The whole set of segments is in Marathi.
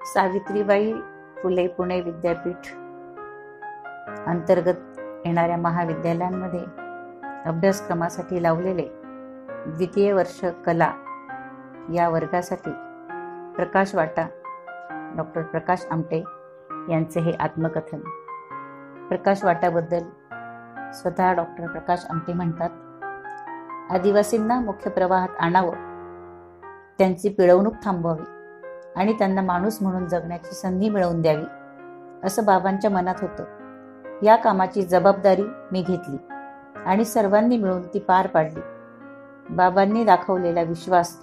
सावित्रीबाई फुले पुणे विद्यापीठ अंतर्गत येणाऱ्या महाविद्यालयांमध्ये अभ्यासक्रमासाठी लावलेले द्वितीय वर्ष कला या वर्गासाठी प्रकाश वाटा डॉक्टर प्रकाश आमटे यांचे हे आत्मकथन. प्रकाश वाटाबद्दल स्वतः डॉक्टर प्रकाश आमटे म्हणतात, आदिवासींना मुख्य प्रवाहात आणावं, त्यांची पिळवणूक थांबवावी आणि त्यांना माणूस म्हणून जगण्याची संधी मिळवून द्यावी असं बाबांच्या मनात होतं. या कामाची जबाबदारी मी घेतली आणि सर्वांनी मिळून ती पार पाडली. बाबांनी दाखवलेला विश्वास,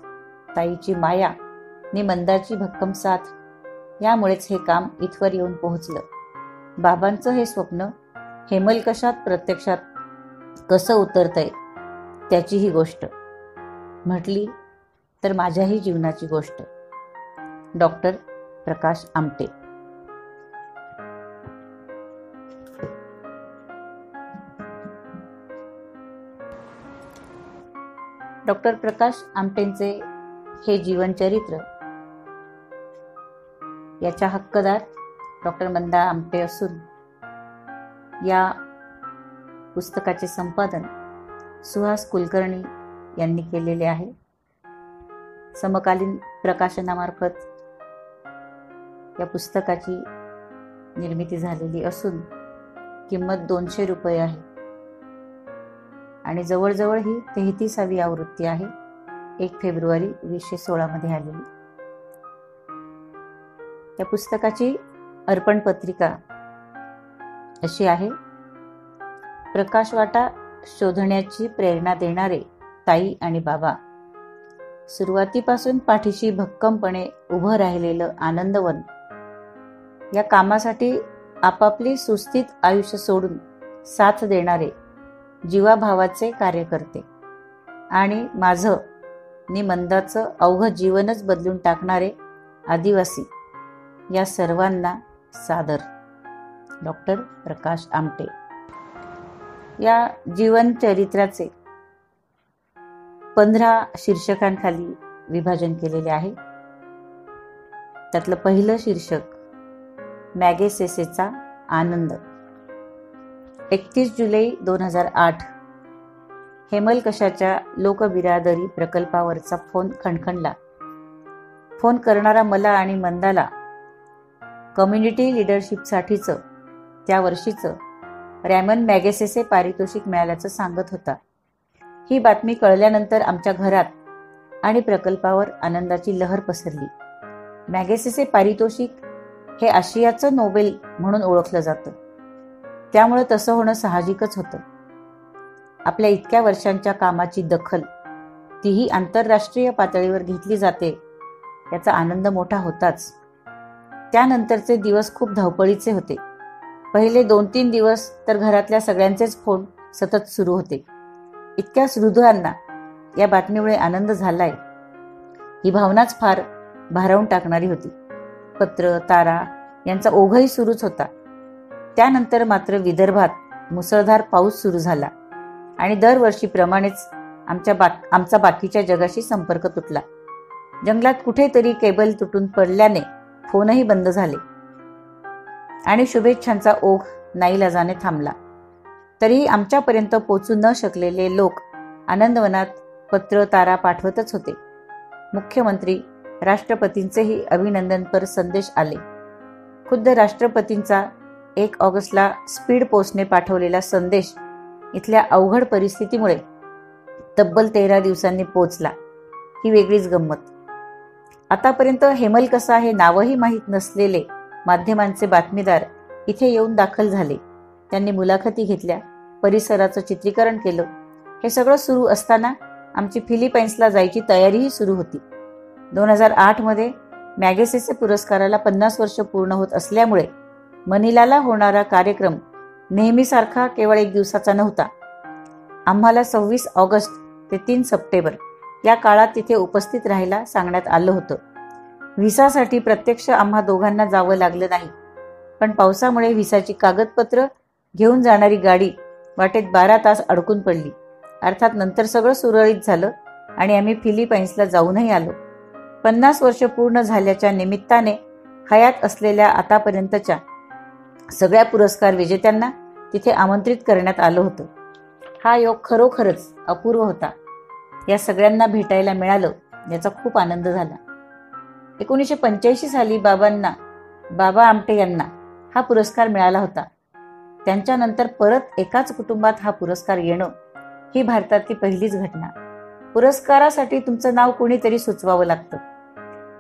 ताईची माया आणि मंदाची भक्कम साथ यामुळेच हे काम इथवर येऊन पोहोचलं. बाबांचं हे स्वप्न हेमलकशात प्रत्यक्षात कसं उतरतंय त्याची ही गोष्ट म्हटली तर माझ्याही जीवनाची गोष्ट. डॉक्टर प्रकाश आमटे. डॉक्टर प्रकाश आमटेंचे हे जीवनचरित्र याच्या हक्कदार डॉक्टर मंदा आमटे असून या पुस्तकाचे संपादन सुहास कुलकर्णी यांनी केलेले आहे. समकालीन प्रकाशनामार्फत या पुस्तकाची निर्मिती झालेली असून किंमत 200 रुपये आहे आणि जवळजवळ ही 33वी आवृत्ती आहे. 1 फेब्रुवारी 2016 मध्ये आलेली. त्या पुस्तकाची अर्पण पत्रिका अशी आहे. प्रकाश वाटा शोधण्याची प्रेरणा देणारे ताई आणि बाबा, सुरुवातीपासून पाठीशी भक्कमपणे उभं राहिलेलं आनंदवन, या कामासाठी आपापली सुस्थित आयुष्य सोडून साथ देणारे जीवाभावाचे कार्यकर्ते आणि माझं नि मंदाचं अवघं जीवनच बदलून टाकणारे आदिवासी, या सर्वांना सादर. डॉक्टर प्रकाश आमटे. या जीवन चरित्राचे 15 शीर्षकांखाली विभाजन केलेले आहे. त्यातलं पहिलं शीर्षक मॅगेसेसेचा आनंद. 31 जुलै 2008 हेमलकशाच्या लोकबिरादरी प्रकल्पावरचा फोन खणखणला. फोन करणारा मला आणि मंदाला कम्युनिटी लिडरशिपसाठीचं त्या वर्षीचं रॅमन मॅगेसेसे पारितोषिक मिळाल्याचं सांगत होता. ही बातमी कळल्यानंतर आमच्या घरात आणि प्रकल्पावर आनंदाची लहर पसरली. मॅगेसेसे पारितोषिक हे आशियाचं नोबेल म्हणून ओळखलं जातं, त्यामुळे तसं होणं साहजिकच होतं. आपल्या इतक्या वर्षांच्या कामाची दखल, तीही आंतरराष्ट्रीय पातळीवर घेतली जाते, याचा आनंद मोठा होताच. त्यानंतरचे दिवस खूप धावपळीचे होते. पहिले 2-3 दिवस तर घरातल्या सगळ्यांचेच फोन सतत सुरू होते. इतक्या सुहृदांना या बातमीमुळे आनंद झालाय, ही भावनाच फार भारावून टाकणारी होती. पत्र, तारा यांचा ओघही सुरूच होता. त्यानंतर मात्र विदर्भात मुसळधार पाऊस सुरू झाला आणि दरवर्षीप्रमाणेच आमचा बाकीच्या जगाशी संपर्क तुटला. जंगलात कुठेतरी केबल तुटून पडल्याने फोनही बंद झाले आणि शुभेच्छांचा ओघ नाईलाजाने थांबला. तरीही आमच्यापर्यंत पोचू न शकलेले लोक आनंदवनात पत्र, तारा पाठवतच होते. मुख्यमंत्री, राष्ट्रपतींचेही अभिनंदनपर संदेश आले. खुद्द राष्ट्रपतींचा 1 ऑगस्टला स्पीड पोस्टने पाठवलेला संदेश इथल्या अवघड परिस्थितीमुळे तब्बल 13 दिवसांनी पोचला. ही वेगळीच गंमत. आतापर्यंत हेमलकसा हे नावही माहीत नसलेले माध्यमांचे बातमीदार इथे येऊन दाखल झाले. त्यांनी मुलाखती घेतल्या, परिसराचं चित्रीकरण केलं. हे सगळं सुरू असताना आमची फिलिपाईन्सला जायची तयारीही सुरू होती. 2008 मध्ये मॅगेसेसे पुरस्काराला 50 वर्ष पूर्ण होत असल्यामुळे मनिलाला होणारा कार्यक्रम नेहमीसारखा केवळ 1 दिवसाचा नव्हता. आम्हाला 26 ऑगस्ट ते 3 सप्टेंबर या काळात तिथे उपस्थित राहायला सांगण्यात आलं होतं. व्हिसासाठी प्रत्यक्ष आम्हा दोघांना जावं लागलं नाही, पण पावसामुळे व्हिसाची कागदपत्र घेऊन जाणारी गाडी वाटेत 12 तास अडकून पडली. अर्थात नंतर सगळं सुरळीत झालं आणि आम्ही फिलिपाईन्सला जाऊनही आलो. 50 वर्ष पूर्ण झाल्याच्या निमित्ताने हयात असलेल्या आतापर्यंतच्या सगळ्या पुरस्कार विजेत्यांना तिथे आमंत्रित करण्यात आलं होतं. हा योग खरोखरच अपूर्व होता. या सगळ्यांना भेटायला मिळालं याचा खूप आनंद झाला. 1985 साली बाबा आमटे यांना हा पुरस्कार मिळाला होता. त्यांच्यानंतर परत एकाच कुटुंबात हा पुरस्कार येणं ही भारतातली पहिलीच घटना. पुरस्कारासाठी तुमचं नाव कोणीतरी सुचवावं लागतं.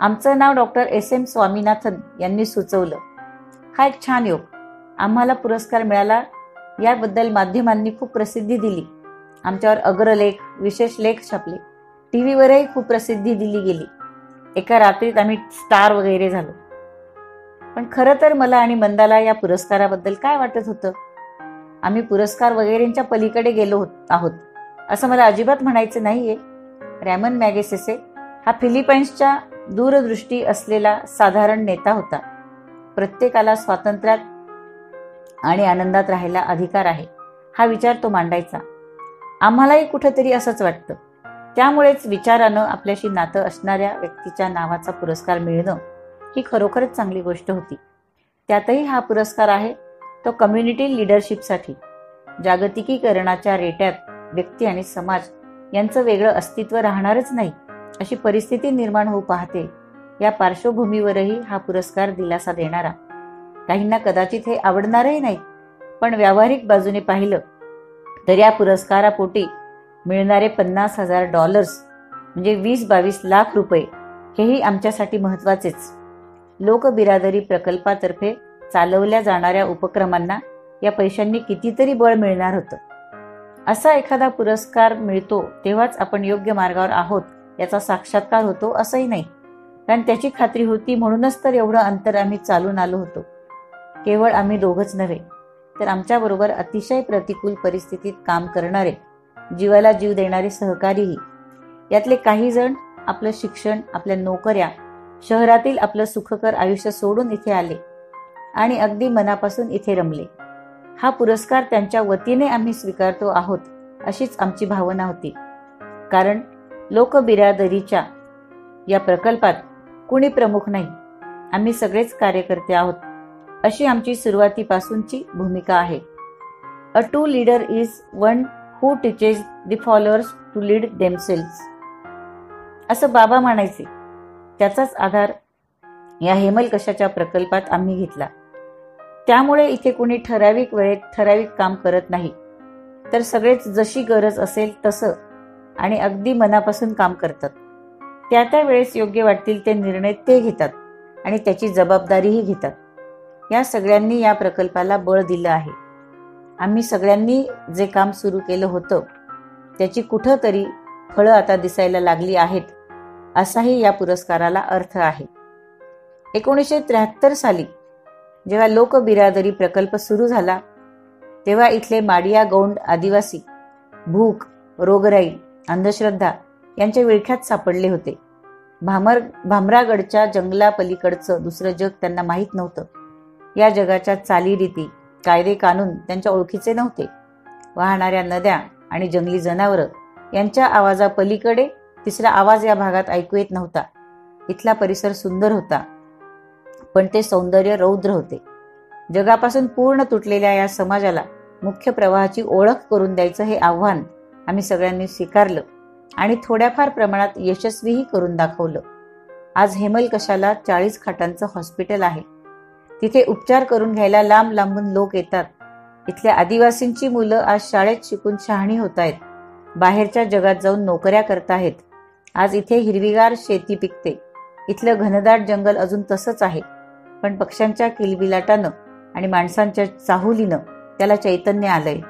आमचं नाव डॉक्टर SM स्वामीनाथन यांनी सुचवलं. हा एक छान योग. आम्हाला पुरस्कार मिळाला याबद्दल माध्यमांनी खूप प्रसिद्धी दिली. आमच्यावर अग्रलेख, विशेष लेख छापले. टीव्हीवरही खूप प्रसिद्धी दिली गेली. एका रात्रीत आम्ही स्टार वगैरे झालो. पण खरं तर मला आणि मंदाला या पुरस्काराबद्दल काय वाटत होतं? आम्ही पुरस्कार वगैरेंच्या पलीकडे गेलो आहोत असं मला अजिबात म्हणायचं नाहीये. रॅमन मॅगेसेसे हा फिलिपाईन्सच्या दूरदृष्टी असलेला साधारण नेता होता. प्रत्येकाला स्वातंत्र्यात आणि आनंदात राहायला अधिकार आहे हा विचार तो मांडायचा. आम्हालाही कुठेतरी असंच वाटतं. त्यामुळेच विचारानं आपल्याशी नातं असणाऱ्या व्यक्तीच्या नावाचा पुरस्कार मिळणं ही खरोखरच चांगली गोष्ट होती. त्यातही हा पुरस्कार आहे तो कम्युनिटी लिडरशिपसाठी. जागतिकीकरणाच्या रेट्यात व्यक्ती आणि समाज यांचं वेगळं अस्तित्व राहणारच नाही अशी परिस्थिती निर्माण होऊ पाहते. या पार्श्वभूमीवरही हा पुरस्कार दिलासा देणारा. काहींना कदाचित हे आवडणारही नाही, पण व्यावहारिक बाजूने पाहिलं तर या पुरस्कारापोटी मिळणारे $50,000 म्हणजे 20-22 लाख रुपये हेही आमच्यासाठी महत्वाचेच. लोकबिरादरी प्रकल्पातर्फे चालवल्या जाणाऱ्या उपक्रमांना या पैशांनी कितीतरी बळ मिळणार होतं. असा एखादा पुरस्कार मिळतो तेव्हाच आपण योग्य मार्गावर आहोत याचा साक्षात्कार होतो असंही नाही. कारण त्याची खात्री होती म्हणूनच तर एवढं अंतर आम्ही चालून आलो होतो. केवळ आम्ही दोघंच नव्हे तर आमच्याबरोबर अतिशय प्रतिकूल परिस्थितीत काम करणारे, जीवाला जीव देणारे सहकारीही. यातले काही जण आपलं शिक्षण, आपल्या नोकऱ्या, शहरातील आपलं सुखकर आयुष्य सोडून इथे आले आणि अगदी मनापासून इथे रमले. हा पुरस्कार त्यांच्या वतीने आम्ही स्वीकारतो आहोत अशीच आमची भावना होती. कारण लोकबिरादरीच्या या प्रकल्पात कुणी प्रमुख नाही, आम्ही सगळेच कार्यकर्ते आहोत अशी आमची सुरुवातीपासूनची भूमिका आहे. A true leader is one who teaches the followers to lead themselves असं बाबा म्हणायचे. त्याचाच आधार या हेमलकशाच्या प्रकल्पात आम्ही घेतला. त्यामुळे इथे कुणी ठराविक वेळेत ठराविक काम करत नाही, तर सगळेच जशी गरज असेल तसं आणि अगदी मनापासून काम करतात. त्या वेळेस योग्य वाटतील ते निर्णय ते घेतात आणि त्याची जबाबदारीही घेतात. या सगळ्यांनी या प्रकल्पाला बळ दिलं आहे. आम्ही सगळ्यांनी जे काम सुरू केलं होतं त्याची कुठंतरी फळं आता दिसायला लागली आहेत असाही या पुरस्काराला अर्थ आहे. 1973 साली जेव्हा लोकबिरादरी प्रकल्प सुरू झाला तेव्हा इथले माडिया गौंड आदिवासी भूक, रोगराई, अंधश्रद्धा यांच्या विळख्यात सापडले होते. भामरागडच्या जंगलापलीकडचं दुसरं जग त्यांना माहीत नव्हतं. या जगाच्या चालीरीती, कायदे कानून त्यांच्या ओळखीचे नव्हते. वाहणाऱ्या नद्या आणि जंगली जनावरं यांच्या आवाजापलीकडे तिसरा आवाज या भागात ऐकू येत नव्हता. इथला परिसर सुंदर होता, पण ते सौंदर्य रौद्र होते. जगापासून पूर्ण तुटलेल्या या समाजाला मुख्य प्रवाहाची ओळख करून द्यायचं हे आव्हान आम्ही सगळ्यांनी स्वीकारलं आणि थोड्याफार प्रमाणात यशस्वीही करून दाखवलं. आज हेमलकशाला 40 खाटांचं हॉस्पिटल आहे. तिथे उपचार करून घ्यायला लांब लांबून लोक येतात. इथल्या आदिवासींची मुलं आज शाळेत शिकून शहाणी होत आहेत, बाहेरच्या जगात जाऊन नोकऱ्या करताहेत. आज इथे हिरवीगार शेती पिकते. इथलं घनदाट जंगल अजून तसंच आहे, पण पक्ष्यांच्या किलबिलाटानं आणि माणसांच्या चाहुलीनं त्याला चैतन्य आलंय.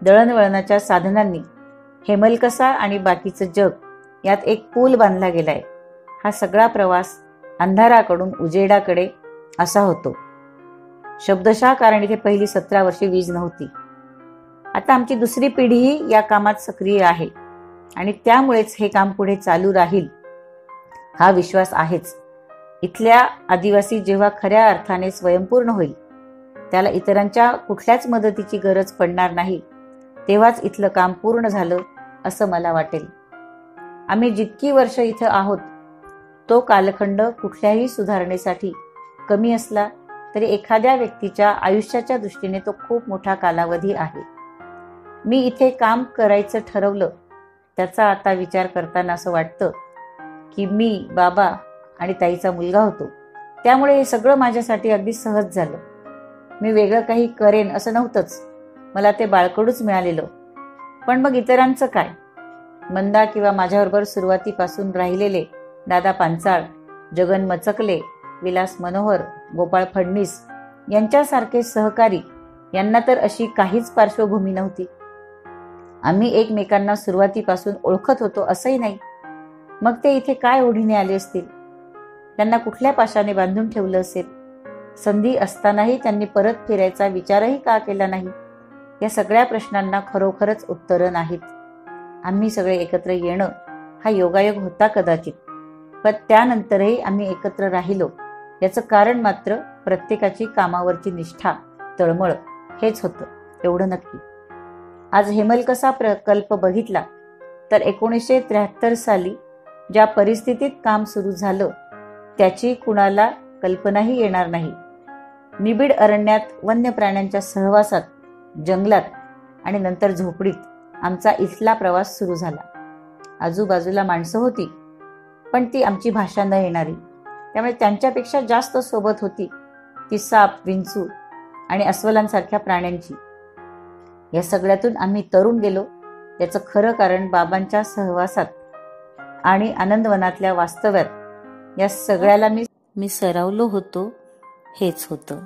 दळणवळणाच्या साधनांनी हेमलकसा आणि बाकीचं जग यात एक पूल बांधला गेलाय. हा सगळा प्रवास अंधाराकडून उजेडाकडे असा होतो शब्दशः, कारण इथे पहिली 17 वर्षे वीज नव्हती. आता आमची दुसरी पिढीही या कामात सक्रिय आहे आणि त्यामुळेच हे काम पुढे चालू राहील हा विश्वास आहेच. इथल्या आदिवासी जेव्हा खऱ्या अर्थाने स्वयंपूर्ण होईल, त्याला इतरांच्या कुठल्याच मदतीची गरज पडणार नाही, तेव्हाच इथलं काम पूर्ण झालं असं मला वाटेल. आम्ही जितकी वर्ष इथं आहोत तो कालखंड कुठल्याही सुधारणेसाठी कमी असला तरी एखाद्या व्यक्तीच्या आयुष्याच्या दृष्टीने तो खूप मोठा कालावधी आहे. मी इथे काम करायचं ठरवलं त्याचा आता विचार करताना असं वाटतं की मी, बाबा आणि ताईचा मुलगा होतो, त्यामुळे हे सगळं माझ्यासाठी अगदी सहज झालं. मी वेगळं काही करेन असं नव्हतंच, मला ते बाळकडूच मिळालेलं. पण मग इतरांचं काय? मंदा किंवा माझ्याबरोबर सुरुवातीपासून राहिलेले दादा पांचाळ, जगन मचकले, विलास मनोहर, गोपाळ फडणीस यांच्यासारखे सहकारी यांना तर अशी काहीच पार्श्वभूमी नव्हती. आम्ही एकमेकांना सुरुवातीपासून ओळखत होतो असंही नाही. मग ते इथे काय ओढीने आले असतील? त्यांना कुठल्या पाशाने बांधून ठेवलं असेल? संधी असतानाही त्यांनी परत फिरायचा विचारही का केला नाही? या सगळ्या प्रश्नांना खरोखरच उत्तरं नाहीत. आम्ही सगळे एकत्र येणं हा योगायोग होता कदाचित, पण त्यानंतरही आम्ही एकत्र राहिलो याचं कारण मात्र प्रत्येकाची कामावरची निष्ठा, तळमळ हेच होतं, एवढं नक्की. आज हेमलकसा प्रकल्प बघितला तर 1973 साली ज्या परिस्थितीत काम सुरू झालं त्याची कुणाला कल्पनाही येणार नाही. निबिड अरण्यात, वन्य प्राण्यांच्या सहवासात, जंगलात आणि नंतर झोपडीत आमचा इथला प्रवास सुरू झाला. आजूबाजूला माणसं होती, पण ती आमची भाषा न येणारी, त्यामुळे त्यांच्यापेक्षा जास्त सोबत होती ती साप, विंचू आणि अस्वलांसारख्या प्राण्यांची. या सगळ्यातून आम्ही तरुण गेलो याचं खरं कारण बाबांच्या सहवासात आणि आनंदवनातल्या वास्तव्यात या सगळ्याला मी सरावलो होतो हेच होतं.